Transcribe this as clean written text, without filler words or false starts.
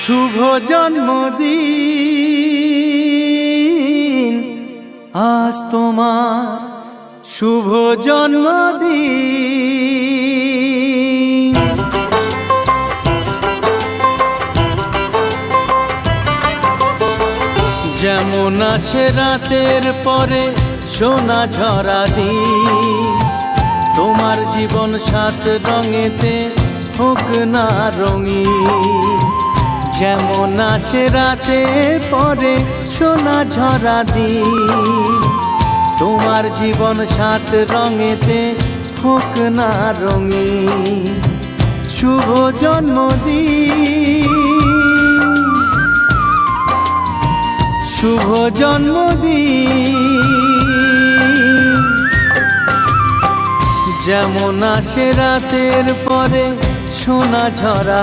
শুভ জন্মদিন আজ তোমার শুভ জন্মদিন। যেমন আসে রাতের পরে সোনা ঝরা দিন, তোমার জীবন সাত রঙেতে হোক না রঙিন। যেমন আসে রাতের পরে সোনা ঝরা দিন, তোমার জীবন সাত রঙেতে হোক না রঙিন। শুভ জন্মদিন, শুভ জন্মদিন। যেমন আসে রাতের পরে সোনা ঝরা